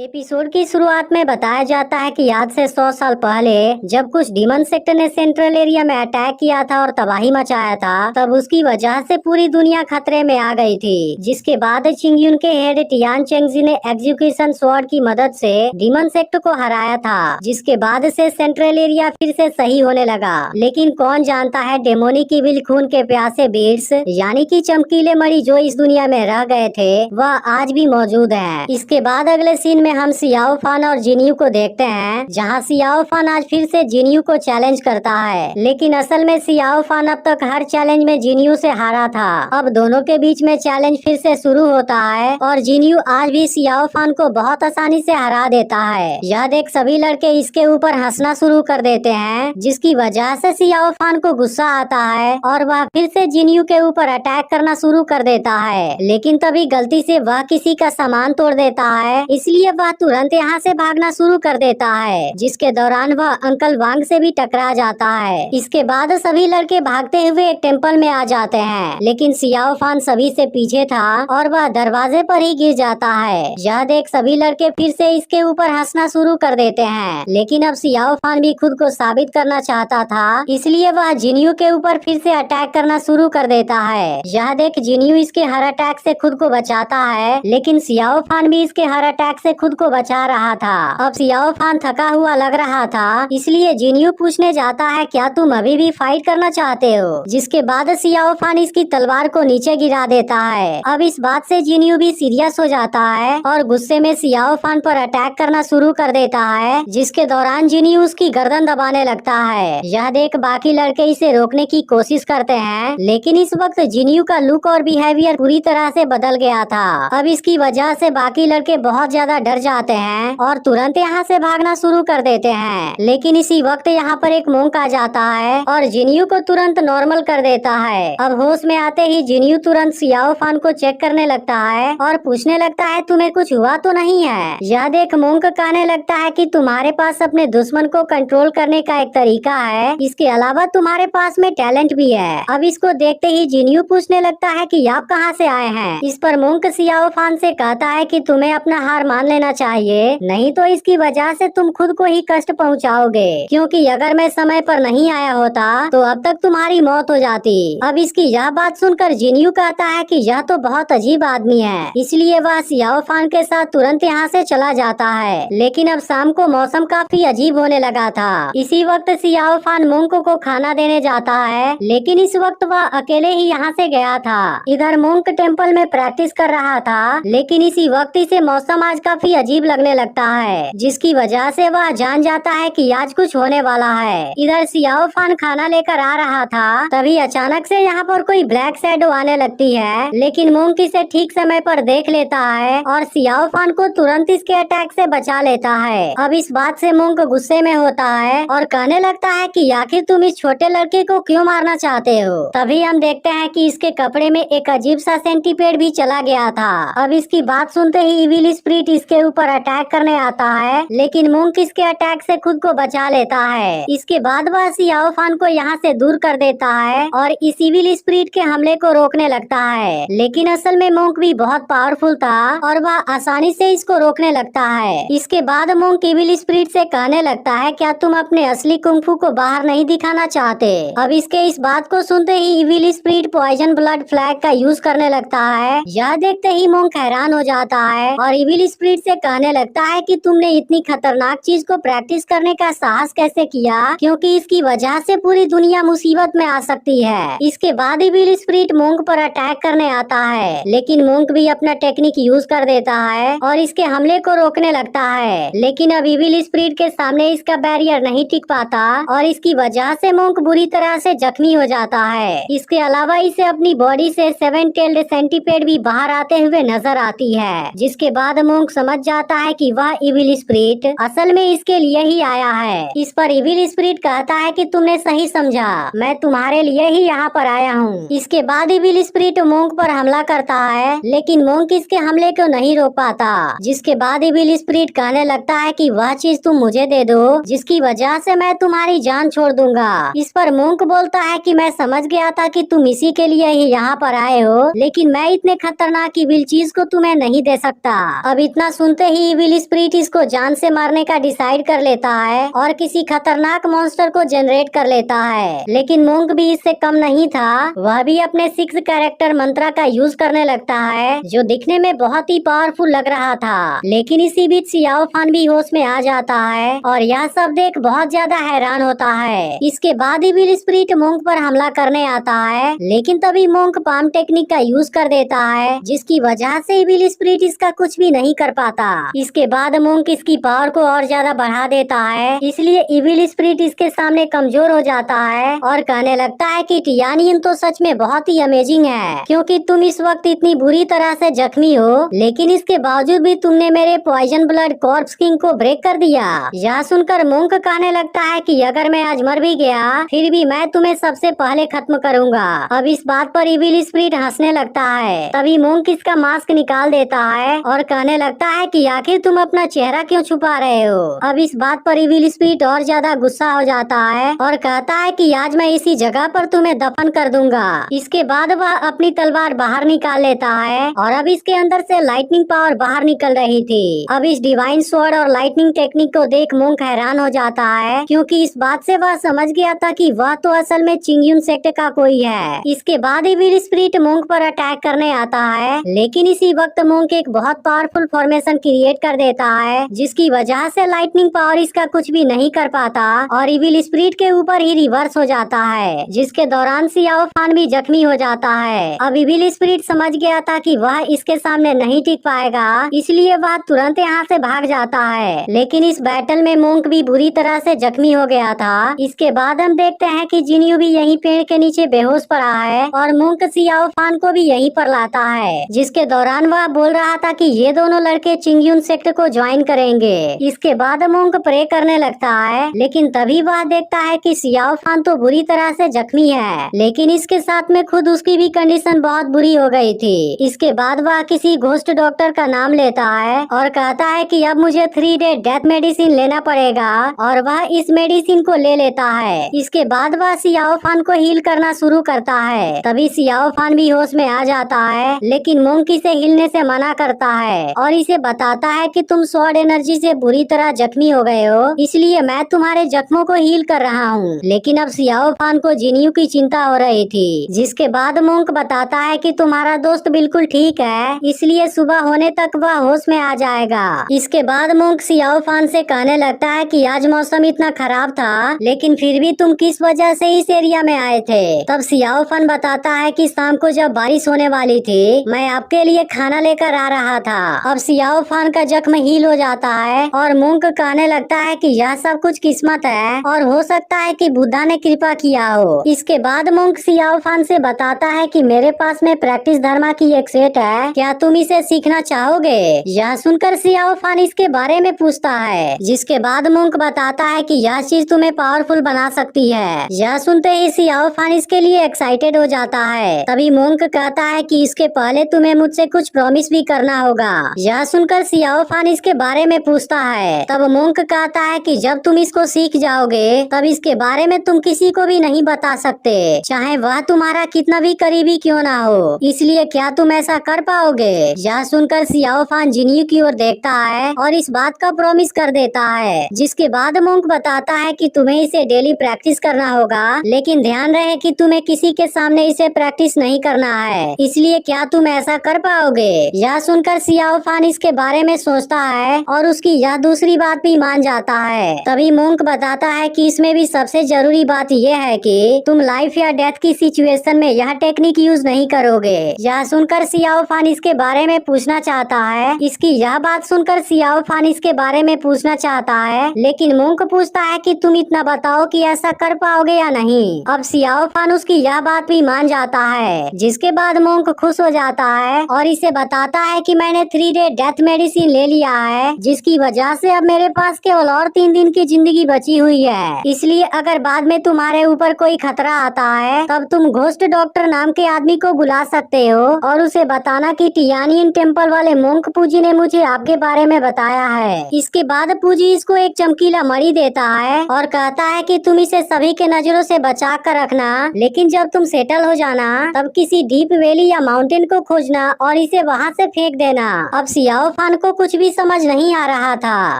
Episode की शुरुआत में बताया जाता है कि आज से 100 साल पहले जब कुछ डीमन सेक्टर ने सेंट्रल एरिया में अटैक किया था और तबाही मचाया था, तब उसकी वजह से पूरी दुनिया खतरे में आ गई थी। जिसके बाद चिंगयुन के हेड टियान चेंगजी ने एग्जीक्यूशन स्वॉर्ड की मदद से डीमन सेक्टर को हराया था, जिसके बाद से सेंट्रल एरिया फिर से सही होने लगा। लेकिन कौन जानता है डेमोनी की विल खून के प्यासे बीट्स यानी कि चमकीले मणि जो इस दुनिया में रह गए थे वह आज भी मौजूद है। इसके बाद अगले सीन में हम सियाओ फान और जिन्यू को देखते हैं, जहां सियाओ फान आज फिर से जिन्यू को चैलेंज करता है। लेकिन असल में सियाओ फान अब तक हर चैलेंज में जिन्यू से हारा था। अब दोनों के बीच में चैलेंज फिर से शुरू होता है और जिन्यू आज भी सियाओ फान को बहुत आसानी से हरा देता है। यह देख सभी लड़के इसके ऊपर हंसना शुरू कर देते हैं, जिसकी वजह से सियाओ फान को गुस्सा आता है और वह फिर से जिन्यू के ऊपर अटैक करना शुरू कर देता है। लेकिन तभी गलती से वह किसी का सामान तोड़ देता है, इसलिए वह तुरंत यहाँ से भागना शुरू कर देता है, जिसके दौरान वह अंकल वांग से भी टकरा जाता है। इसके बाद सभी लड़के भागते हुए एक टेम्पल में आ जाते हैं, लेकिन सियाओ फान सभी से पीछे था और वह दरवाजे पर ही गिर जाता है। यह देख सभी लड़के फिर से इसके ऊपर हंसना शुरू कर देते हैं। लेकिन अब सियाओ फान भी खुद को साबित करना चाहता था, इसलिए वह जिन्यू के ऊपर फिर से अटैक करना शुरू कर देता है। यह देख जिन्यू इसके हर अटैक से खुद को बचाता है, लेकिन सियाओ फान भी इसके हर अटैक से खुद को बचा रहा था। अब सियाओ फान थका हुआ लग रहा था, इसलिए जिन्यू पूछने जाता है क्या तुम अभी भी फाइट करना चाहते हो। जिसके बाद सियाओ फान इसकी तलवार को नीचे गिरा देता है। अब इस बात से जिन्यू भी सीरियस हो जाता है और गुस्से में सियाओ फान पर अटैक करना शुरू कर देता है, जिसके दौरान जिन्यू उसकी गर्दन दबाने लगता है। यह देख बाकी लड़के इसे रोकने की कोशिश करते हैं, लेकिन इस वक्त जिन्यू का लुक और बिहेवियर पूरी तरह से बदल गया था। अब इसकी वजह से बाकी लड़के बहुत ज्यादा डर जाते हैं और तुरंत यहाँ से भागना शुरू कर देते हैं। लेकिन इसी वक्त यहाँ पर एक मोंक आ जाता है और जिन्यू को तुरंत नॉर्मल कर देता है। अब होश में आते ही जिन्यू तुरंत सियाओ फान को चेक करने लगता है और पूछने लगता है तुम्हें कुछ हुआ तो नहीं है। यह देख मोंक कहने लगता है कि तुम्हारे पास अपने दुश्मन को कंट्रोल करने का एक तरीका है, इसके अलावा तुम्हारे पास में टैलेंट भी है। अब इसको देखते ही जिन्यू पूछने लगता है कि आप कहाँ से आए हैं। इस पर मोंक सियाओ फान से कहता है कि तुम्हें अपना हार मान लेना चाहिए, नहीं तो इसकी वजह से तुम खुद को ही कष्ट पहुंचाओगे, क्योंकि अगर मैं समय पर नहीं आया होता तो अब तक तुम्हारी मौत हो जाती। अब इसकी यह बात सुनकर जिन्यू कहता है कि यह तो बहुत अजीब आदमी है, इसलिए वह सियाओ फान के साथ तुरंत यहाँ से चला जाता है। लेकिन अब शाम को मौसम काफी अजीब होने लगा था। इसी वक्त सियाओ फान मोंक को खाना देने जाता है, लेकिन इस वक्त वह अकेले ही यहाँ से गया था। इधर मोंक टेम्पल में प्रैक्टिस कर रहा था, लेकिन इसी वक्त इसे मौसम आज काफी अजीब लगने लगता है, जिसकी वजह से वह जान जाता है कि आज कुछ होने वाला है। इधर सियाओ फान खाना लेकर आ रहा था, तभी अचानक से यहाँ पर कोई ब्लैक शैडो आने लगती है, लेकिन मोंक इसे ठीक समय पर देख लेता है और सियाओ फान को तुरंत इसके अटैक से बचा लेता है। अब इस बात से मोंक गुस्से में होता है और कहने लगता है कि आखिर तुम इस छोटे लड़के को क्यों मारना चाहते हो। तभी हम देखते हैं कि इसके कपड़े में एक अजीब सा सेंटीपेड भी चला गया था। अब इसकी बात सुनते ही इविल स्पिरिट इसके ऊपर अटैक करने आता है, लेकिन मोंक इसके अटैक से खुद को बचा लेता है। इसके बाद वह सियाओ फान को यहाँ से दूर कर देता है और इस इविल स्पिरिट के हमले को रोकने लगता है। लेकिन असल में मोंक भी बहुत पावरफुल था और वह आसानी से इसको रोकने लगता है। इसके बाद मोंक इविल स्पिरिट से कहने लगता है क्या तुम अपने असली कुंफू को बाहर नहीं दिखाना चाहते। अब इसके इस बात को सुनते ही evil spirit poison blood flag का यूज करने लगता है। यह देखते ही मोंक हैरान हो जाता है और इविल स्पिरिट से कहने लगता है कि तुमने इतनी खतरनाक चीज को प्रैक्टिस करने का साहस कैसे किया, क्योंकि इसकी वजह से पूरी दुनिया मुसीबत में आ सकती है। इसके बाद इविल स्पिरिट मोंक पर अटैक करने आता है, लेकिन मोंक भी अपना टेक्निक यूज कर देता है और इसके हमले को रोकने लगता है। लेकिन अब इविल स्पिरिट के सामने इसका बैरियर नहीं टिक पाता और इसकी वजह से मोंक बुरी तरह से जख्मी हो जाता है। इसके अलावा इसे अपनी बॉडी से 7 टेल्ड सेंटीपेड भी बाहर आते हुए नजर आती है, जिसके बाद मोंक समझ जाता है कि वह इविल स्पिरिट असल में इसके लिए ही आया है। इस पर इविल स्पिरिट कहता है कि तुमने सही समझा, मैं तुम्हारे लिए ही यहाँ पर आया हूँ। इसके बाद इविल स्पिरिट मोंक पर हमला करता है, लेकिन मोंक इसके हमले को नहीं रोक पाता। जिसके बाद इविल स्पिरिट कहने लगता है कि वह चीज तुम मुझे दे दो, जिसकी वजह से मैं तुम्हारी जान छोड़ दूंगा। इस पर मोंक बोलता है कि मैं समझ गया था कि तुम इसी के लिए ही यहाँ पर आए हो, लेकिन मैं इतने खतरनाक इविल चीज को तुम्हें नहीं दे सकता। अब इतना सुन सुनते ही इविल स्पिरिट इसको जान से मारने का डिसाइड कर लेता है और किसी खतरनाक मॉन्स्टर को जनरेट कर लेता है। लेकिन मोंक भी इससे कम नहीं था, वह भी अपने 6 कैरेक्टर मंत्रा का यूज करने लगता है जो दिखने में बहुत ही पावरफुल लग रहा था। लेकिन इसी बीच सियाओ फान भी होश में आ जाता है और यह सब देख बहुत ज्यादा हैरान होता है। इसके बाद इविल स्पिरिट मोंक पर हमला करने आता है, लेकिन तभी मोंक पाम टेक्निक का यूज कर देता है, जिसकी वजह से इविल स्पिरिट इसका कुछ भी नहीं कर पाता। इसके बाद मोंक इसकी पावर को और ज्यादा बढ़ा देता है, इसलिए इविल स्पिरिट इसके सामने कमजोर हो जाता है और कहने लगता है कि टियानियन तो सच में बहुत ही अमेजिंग है, क्योंकि तुम इस वक्त इतनी बुरी तरह से जख्मी हो, लेकिन इसके बावजूद भी तुमने मेरे पॉइजन ब्लड कॉर्प्स किंग को ब्रेक कर दिया। यह सुनकर मोंक कहने लगता है कि अगर मैं आज मर भी गया फिर भी मैं तुम्हें सबसे पहले खत्म करूंगा। अब इस बात पर इविल स्पिरिट हंसने लगता है। तभी मोंक इसका मास्क निकाल देता है और कहने लगता है कि आखिर तुम अपना चेहरा क्यों छुपा रहे हो। अब इस बात पर इविल स्पिरिट और ज्यादा गुस्सा हो जाता है और कहता है कि आज मैं इसी जगह पर तुम्हें दफन कर दूंगा। इसके बाद वह अपनी तलवार बाहर निकाल लेता है और अब इसके अंदर से लाइटनिंग पावर बाहर निकल रही थी। अब इस डिवाइन स्वॉर्ड और लाइटनिंग टेक्निक को देख मोंक हैरान हो जाता है, क्योंकि इस बात से वह समझ गया था कि वह तो असल में चिंगयुन सेक्ट का कोई है। इसके बाद इविल स्पिरिट मोंक पर अटैक करने आता है, लेकिन इसी वक्त मोंक एक बहुत पावरफुल फॉर्मेशन क्रिएट कर देता है, जिसकी वजह से लाइटनिंग पावर इसका कुछ भी नहीं कर पाता और इविल स्पिरिट के ऊपर ही रिवर्स हो जाता है, जिसके दौरान सियाओ फान भी जख्मी हो जाता है। अब इविल स्पिरिट समझ गया था कि वह इसके सामने नहीं टिक पाएगा, इसलिए वह तुरंत यहाँ से भाग जाता है। लेकिन इस बैटल में मोंक भी बुरी तरह से जख्मी हो गया था। इसके बाद हम देखते हैं कि जिन्यू भी यहीं पेड़ के नीचे बेहोश पड़ा है और मोंक सियाओ फान को भी यहीं पर लाता है, जिसके दौरान वह बोल रहा था कि ये दोनों लड़के चिंगयुन सेक्ट को ज्वाइन करेंगे। इसके बाद मोंक प्रे करने लगता है, लेकिन तभी वह देखता है कि सियाओ फान तो बुरी तरह से जख्मी है, लेकिन इसके साथ में खुद उसकी भी कंडीशन बहुत बुरी हो गई थी। इसके बाद वह किसी घोस्ट डॉक्टर का नाम लेता है और कहता है कि अब मुझे 3 डे डेथ मेडिसिन लेना पड़ेगा और वह इस मेडिसिन को ले लेता है। इसके बाद वह सियाओ फान को हील करना शुरू करता है। तभी सियाओ फान भी होश में आ जाता है, लेकिन मोंक इसे हिलने से मना करता है और इसे बताता है कि तुम स्वॉर्ड एनर्जी से बुरी तरह जख्मी हो गए हो, इसलिए मैं तुम्हारे जख्मों को हील कर रहा हूँ। लेकिन अब सियाओ फान को जिन्यू की चिंता हो रही थी, जिसके बाद मोंक बताता है कि तुम्हारा दोस्त बिल्कुल ठीक है, इसलिए सुबह होने तक वह होश में आ जाएगा। इसके बाद मोंक सियाओ फान से कहने लगता है कि आज मौसम इतना खराब था, लेकिन फिर भी तुम किस वजह से इस एरिया में आए थे। तब सियाओ फान बताता है कि शाम को जब बारिश होने वाली थी मैं आपके लिए खाना लेकर आ रहा था। अब सियाओ फान का जख्म हील हो जाता है और मोंक कहने लगता है कि यह सब कुछ किस्मत है और हो सकता है कि बुद्धा ने कृपा किया हो। इसके बाद मोंक सियाओ फान से बताता है कि मेरे पास में प्रैक्टिस धर्मा की एक सेट है, क्या तुम इसे सीखना चाहोगे। यह सुनकर सियाओ फान इसके बारे में पूछता है, जिसके बाद मोंक बताता है कि यह चीज तुम्हें पावरफुल बना सकती है। यह सुनते ही सियाओ फान इसके लिए एक्साइटेड हो जाता है। तभी मोंक कहता है कि इसके पहले तुम्हें मुझसे कुछ प्रॉमिस भी करना होगा। यह सुनकर सियाओ फान इसके बारे में पूछता है। तब मोंक कहता है कि जब तुम इसको सीख जाओगे तब इसके बारे में तुम किसी को भी नहीं बता सकते, चाहे वह तुम्हारा कितना भी करीबी क्यों ना हो, इसलिए क्या तुम ऐसा कर पाओगे। यह सुनकर सियाओ फान जिन्यू की ओर देखता है और इस बात का प्रॉमिस कर देता है। जिसके बाद मोंक बताता है कि तुम्हें इसे डेली प्रैक्टिस करना होगा, लेकिन ध्यान रहे कि तुम्हें किसी के सामने इसे प्रैक्टिस नहीं करना है, इसलिए क्या तुम ऐसा कर पाओगे। यह सुनकर सियाओ फान इसके बारे में सोचता है और उसकी यह दूसरी बात भी मान जाता है। तभी मोंक बताता है कि इसमें भी सबसे जरूरी बात यह है कि तुम लाइफ या डेथ की सिचुएशन में यह टेक्निक यूज नहीं करोगे। यह सुनकर सियाओ फान इसके बारे में पूछना चाहता है। इसकी यह बात सुनकर सियाओ फान इसके बारे में पूछना चाहता है, लेकिन मोंक पूछता है कि तुम इतना बताओ कि ऐसा कर पाओगे या नहीं। अब सियाओ फान उसकी यह बात भी मान जाता है, जिसके बाद मोंक खुश हो जाता है और इसे बताता है कि मैंने 3 डे डेथ मेडिसिन ले लिया है, जिसकी वजह से अब मेरे पास केवल और 3 दिन की जिंदगी बची हुई है। इसलिए अगर बाद में तुम्हारे ऊपर कोई खतरा आता है तब तुम घोस्ट डॉक्टर नाम के आदमी को बुला सकते हो और उसे बताना कि टियानियन टेम्पल वाले मोंक पूजी ने मुझे आपके बारे में बताया है। इसके बाद पूजी इसको एक चमकीला मणि देता है और कहता है कि तुम इसे सभी के नजरों से बचा कर रखना, लेकिन जब तुम सेटल हो जाना तब किसी डीप वैली या माउंटेन को खोजना और इसे वहाँ से फेंक देना। अब सियाओ फान को कुछ भी समझ नहीं आ रहा था।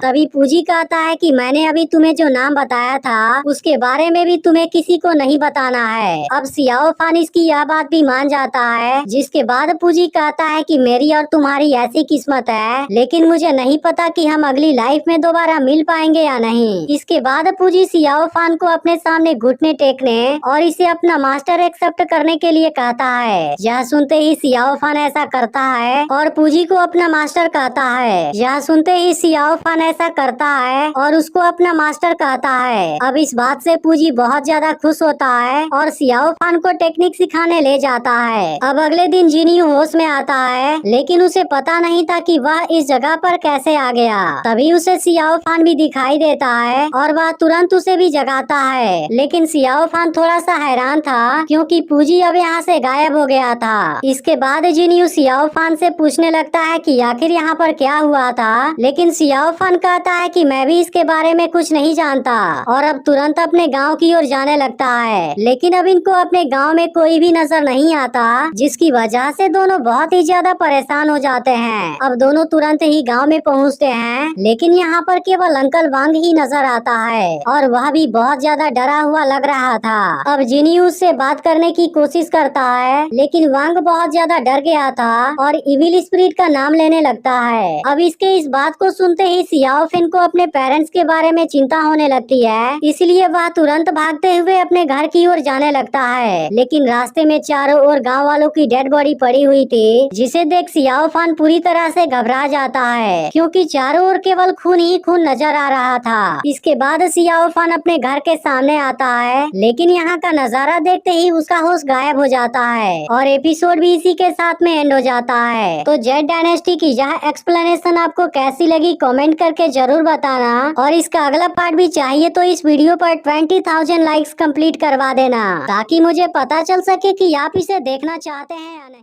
तभी पूजी कहता है कि मैंने अभी तुम्हें जो नाम बताया था उसके बारे में भी तुम्हें किसी को नहीं बताना है। अब सियाओ फान इसकी यह बात भी मान जाता है, जिसके बाद पूजी कहता है कि मेरी और तुम्हारी ऐसी किस्मत है, लेकिन मुझे नहीं पता कि हम अगली लाइफ में दोबारा मिल पाएंगे या नहीं। इसके बाद पूजी सियाओ फान को अपने सामने घुटने टेकने और इसे अपना मास्टर एक्सेप्ट करने के लिए कहता है। यह सुनते ही सियाओ फान ऐसा करता है और पूजी को अपना मास्टर कहता है। यह सुनते ही सियाओ फान ऐसा करता है और उसको अपना मास्टर कहता है। अब इस बात से पूजी बहुत ज्यादा खुश होता है और सियाओ फान को टेक्निक सिखाने ले जाता है। अब अगले दिन जिनियू होश में आता है, लेकिन उसे पता नहीं था कि वह इस जगह पर कैसे आ गया। तभी उसे सियाओ फान भी दिखाई देता है और वह तुरंत उसे भी जगाता है, लेकिन सियाओ फान थोड़ा सा हैरान था क्योंकि पूजी अब यहाँ से गायब हो गया था। इसके बाद जिनियू सियाओ फान से पूछने लगता है कि आखिर यहाँ पर क्या हुआ था, लेकिन सियाओ फान कहता है कि मैं भी इसके बारे में कुछ नहीं जानता और अब तुरंत अपने गांव की ओर जाने लगता है। लेकिन अब इनको अपने गांव में कोई भी नजर नहीं आता, जिसकी वजह से दोनों बहुत ही ज्यादा परेशान हो जाते हैं। अब दोनों तुरंत ही गांव में पहुंचते हैं, लेकिन यहाँ पर केवल अंकल वांग ही नजर आता है और वह भी बहुत ज्यादा डरा हुआ लग रहा था। अब जिनियू उससे बात करने की कोशिश करता है, लेकिन वांग बहुत ज्यादा डर गया था और इविल स्पिरिट का नाम लेने लगता है। अब इसके इस बात को सुनते ही सियाओ फिन को अपने पेरेंट्स के बारे में चिंता होने लगती है, इसलिए वह तुरंत भागते हुए अपने घर की ओर जाने लगता है। लेकिन रास्ते में चारों ओर गांव वालों की डेड बॉडी पड़ी हुई थी, जिसे देख सियाओ फान पूरी तरह से घबरा जाता है क्योंकि चारों ओर केवल खून ही खून नजर आ रहा था। इसके बाद सियाओ फान अपने घर के सामने आता है, लेकिन यहाँ का नजारा देखते ही उसका होश गायब हो जाता है और एपिसोड भी इसी के साथ में एंड हो जाता है। तो जेड डायनेस्टी की यह एक्सप्लेनेशन आपको कैसी लगी कमेंट करके जरूर बताना, और इसका अगला पार्ट भी चाहिए तो इस वीडियो पर 20,000 लाइक्स कंप्लीट करवा देना, ताकि मुझे पता चल सके कि आप इसे देखना चाहते हैं या नहीं।